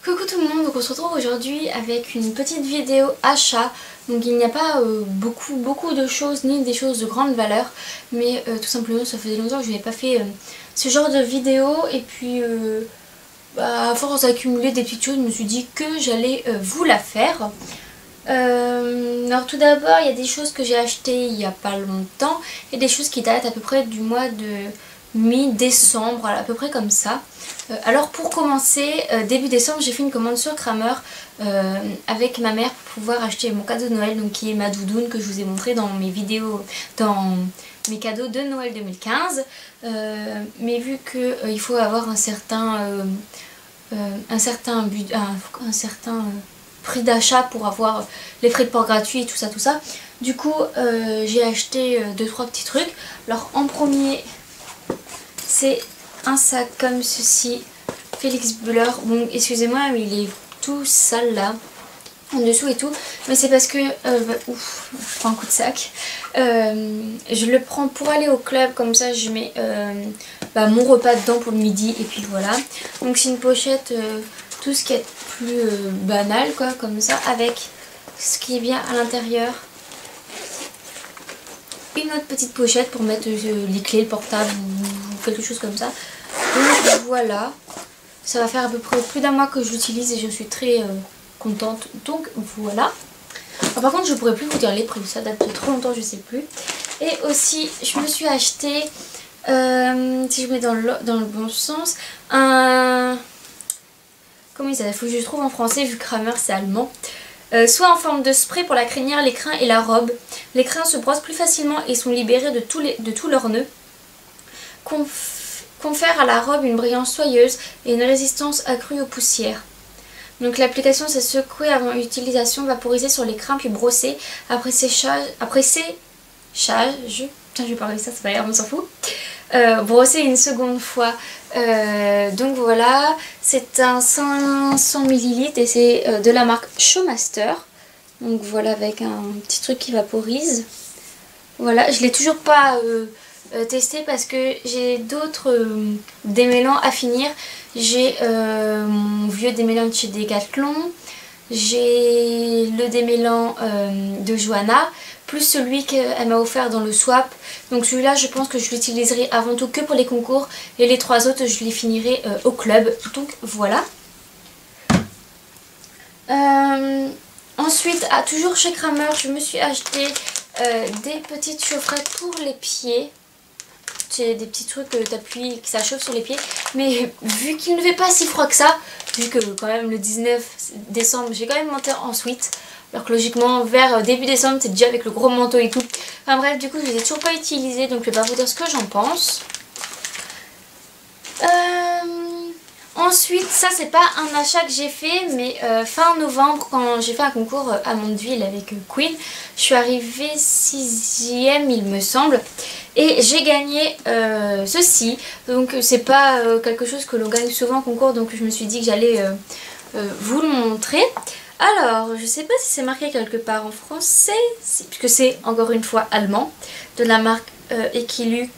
Coucou tout le monde, donc on se retrouve aujourd'hui avec une petite vidéo achat. Donc il n'y a pas beaucoup de choses ni des choses de grande valeur, mais tout simplement ça faisait longtemps que je n'avais pas fait ce genre de vidéo et puis à force d'accumuler des petites choses, je me suis dit que j'allais vous la faire. Alors tout d'abord il y a des choses que j'ai achetées il n'y a pas longtemps et des choses qui datent à peu près du mois de mi-décembre, à peu près comme ça. Alors pour commencer, début décembre j'ai fait une commande sur Kramer avec ma mère pour pouvoir acheter mon cadeau de Noël, donc qui est ma doudoune que je vous ai montré dans mes vidéos, dans mes cadeaux de Noël 2015. Mais vu qu'il faut avoir un certain prix d'achat pour avoir les frais de port gratuits et tout ça. Du coup j'ai acheté 2-3 petits trucs. Alors en premier c'est un sac comme ceci, Felix Buller. Bon excusez-moi mais il est tout sale là en dessous et tout, mais c'est parce que ouf, je prends un coup de sac. Je le prends pour aller au club, comme ça je mets mon repas dedans pour le midi et puis voilà. Donc c'est une pochette, tout ce qui est plus banal quoi, comme ça, avec ce qui est bien à l'intérieur. Une autre petite pochette pour mettre les clés, le portable ou quelque chose comme ça. Donc voilà, ça va faire à peu près plus d'un mois que je l'utilise et je suis très contente. Donc voilà. Alors, par contre je pourrais plus vous dire les prix, ça date de trop longtemps, je sais plus. Et aussi je me suis acheté, si je mets dans le bon sens, un... Comment il s'appelle? Faut que je le trouve en français vu que Kramer c'est allemand. Soit en forme de spray pour la crinière, l'écrin et la robe. Les crins se brossent plus facilement et sont libérés de tous leurs nœuds. Confère à la robe une brillance soyeuse et une résistance accrue aux poussières. Donc l'application c'est secouer avant utilisation, vaporiser sur les crins puis brosser après séchage. Putain je vais parler ça, c'est pas grave, on s'en fout. Brosser une seconde fois. Donc voilà, c'est un 500 ml et c'est de la marque Showmaster. Donc voilà, avec un petit truc qui vaporise. Voilà, je l'ai toujours pas testé parce que j'ai d'autres démêlants à finir. J'ai mon vieux démêlant de chez Decathlon, j'ai le démêlant de Johanna, plus celui qu'elle m'a offert dans le swap. Donc celui-là je pense que je l'utiliserai avant tout que pour les concours et les 3 autres je les finirai au club. Donc voilà. Ensuite, toujours chez Kramer, je me suis acheté des petites chaufferettes pour les pieds. C'est des petits trucs que tu appuies et que ça chauffe sur les pieds. Mais vu qu'il ne fait pas si froid que ça, vu que quand même le 19 décembre j'ai quand même monté en suite, alors que logiquement vers début décembre c'est déjà avec le gros manteau et tout. Enfin bref, du coup je les ai toujours pas utilisés, donc je vais pas vous dire ce que j'en pense. Ensuite, ça c'est pas un achat que j'ai fait, mais fin novembre quand j'ai fait un concours à Mondeville avec Queen, je suis arrivée 6ème il me semble. Et j'ai gagné ceci, donc c'est pas quelque chose que l'on gagne souvent en concours, donc je me suis dit que j'allais vous le montrer. Alors, je sais pas si c'est marqué quelque part en français, puisque c'est encore une fois allemand, de la marque Equilux,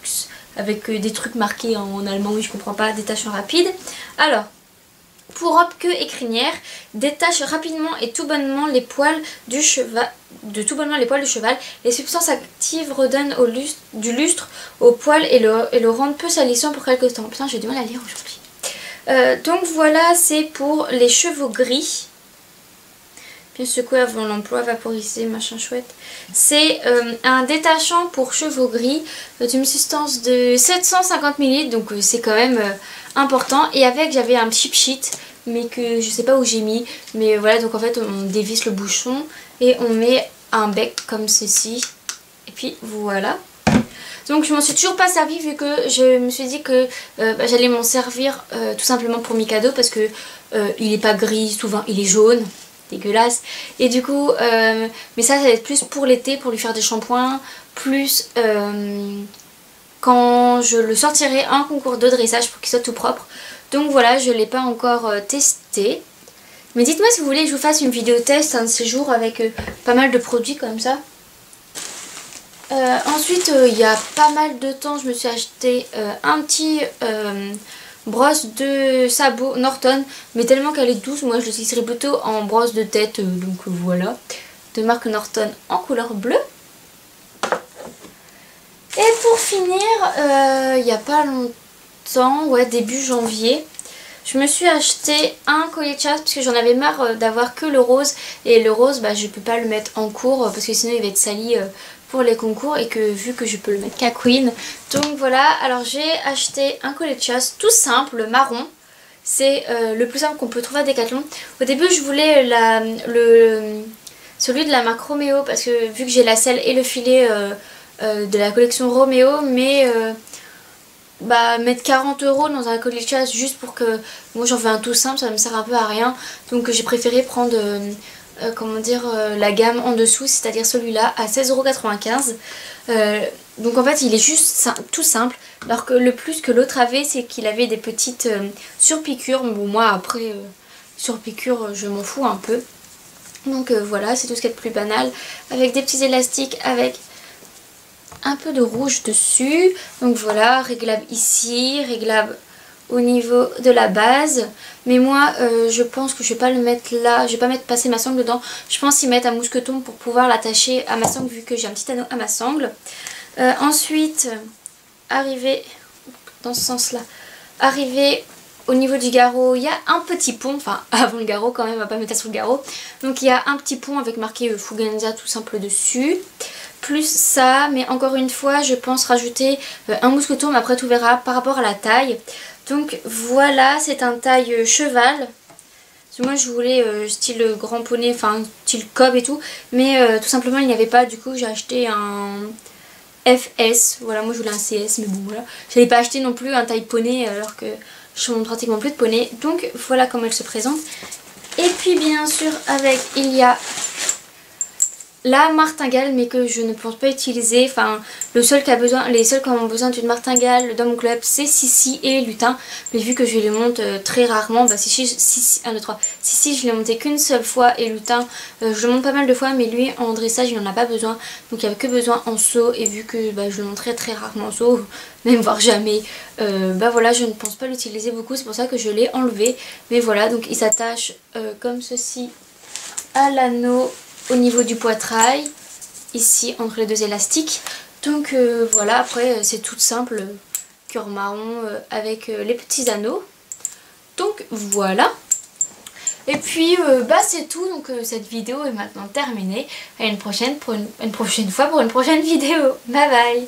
avec des trucs marqués en allemand, oui je comprends pas, détachement rapide. Alors, pour robe, queue et crinière, détache rapidement et tout bonnement les poils du cheval. Les substances actives redonnent du lustre au poil et le rendent peu salissant pour quelques temps. Putain, j'ai du mal à lire aujourd'hui. Donc voilà, c'est pour les cheveux gris. Bien secouer avant l'emploi, vaporiser, machin chouette. C'est un détachant pour cheveux gris d'une substance de 750 ml, donc c'est quand même important. Et avec, j'avais un chip sheet, mais que je sais pas où j'ai mis. Mais voilà, donc en fait, on dévisse le bouchon et on met un bec comme ceci. Et puis voilà. Donc je m'en suis toujours pas servi vu que je me suis dit que j'allais m'en servir tout simplement pour mes cadeaux parce que il est pas gris, souvent il est jaune. Dégueulasse. Et du coup mais ça va être plus pour l'été, pour lui faire des shampoings, plus quand je le sortirai en concours de dressage pour qu'il soit tout propre. Donc voilà, je l'ai pas encore testé, mais dites moi si vous voulez que je vous fasse une vidéo test un de ces jours avec pas mal de produits comme ça. Ensuite il y a pas mal de temps je me suis acheté un petit brosse de sabot Norton, mais tellement qu'elle est douce, moi je l'utiliserai plutôt en brosse de tête, donc voilà, de marque Norton en couleur bleue. Et pour finir, il n'y a pas longtemps, ouais, début janvier, je me suis acheté un collier de chasse parce que j'en avais marre d'avoir que le rose. Et le rose, bah, je peux pas le mettre en cours parce que sinon il va être sali pour les concours. Et que vu que je peux le mettre qu'à Queen. Donc voilà, alors j'ai acheté un collier de chasse tout simple, marron. C'est le plus simple qu'on peut trouver à Decathlon. Au début je voulais celui de la marque Romeo parce que vu que j'ai la selle et le filet de la collection Romeo, mais... bah, mettre 40 € dans un collier de chasse juste pour que... Moi j'en fais un tout simple, ça me sert un peu à rien. Donc j'ai préféré prendre comment dire, la gamme en dessous, c'est-à-dire celui-là à 16,95 €. Donc en fait il est juste tout simple. Alors que le plus que l'autre avait, c'est qu'il avait des petites surpiqûres. Bon moi après surpiqûres je m'en fous un peu. Donc voilà, c'est tout ce qui est de plus banal. Avec des petits élastiques, avec... un peu de rouge dessus, donc voilà, réglable ici, réglable au niveau de la base. Mais moi je pense que je vais pas le mettre là, je vais pas passer ma sangle dedans, je pense y mettre un mousqueton pour pouvoir l'attacher à ma sangle vu que j'ai un petit anneau à ma sangle. Ensuite, arriver dans ce sens là, arriver au niveau du garrot, il y a un petit pont, enfin avant le garrot quand même, on va pas mettre ça sur le garrot. Donc il y a un petit pont avec marqué Fuganza tout simple dessus. Plus ça, mais encore une fois je pense rajouter un mousqueton, mais après tout verra par rapport à la taille. Donc voilà, c'est un taille cheval. Parce que moi je voulais style grand poney, enfin style cob et tout, mais tout simplement il n'y avait pas, du coup j'ai acheté un FS. Voilà, moi je voulais un CS, mais bon voilà. Je n'allais pas acheter non plus un taille poney alors que je monte pratiquement plus de poney. Donc voilà comment elle se présente. Et puis bien sûr avec, il y a la martingale, mais que je ne pense pas utiliser. Enfin, les seuls qui ont besoin d'une martingale dans mon club, c'est Sissi et Lutin. Mais vu que je les monte très rarement, bah Sissi, je l'ai monté qu'une seule fois, et Lutin, je le monte pas mal de fois, mais lui en dressage il n'en a pas besoin. Donc il n'y avait que besoin en saut, et vu que bah, je le monte très rarement en saut, même voire jamais, bah voilà, je ne pense pas l'utiliser beaucoup, c'est pour ça que je l'ai enlevé. Mais voilà, donc il s'attache comme ceci à l'anneau au niveau du poitrail, ici entre les deux élastiques. Donc voilà, après c'est tout simple, cœur marron avec les petits anneaux. Donc voilà. Et puis bah c'est tout, donc cette vidéo est maintenant terminée. À une prochaine fois pour une prochaine vidéo. Bye bye.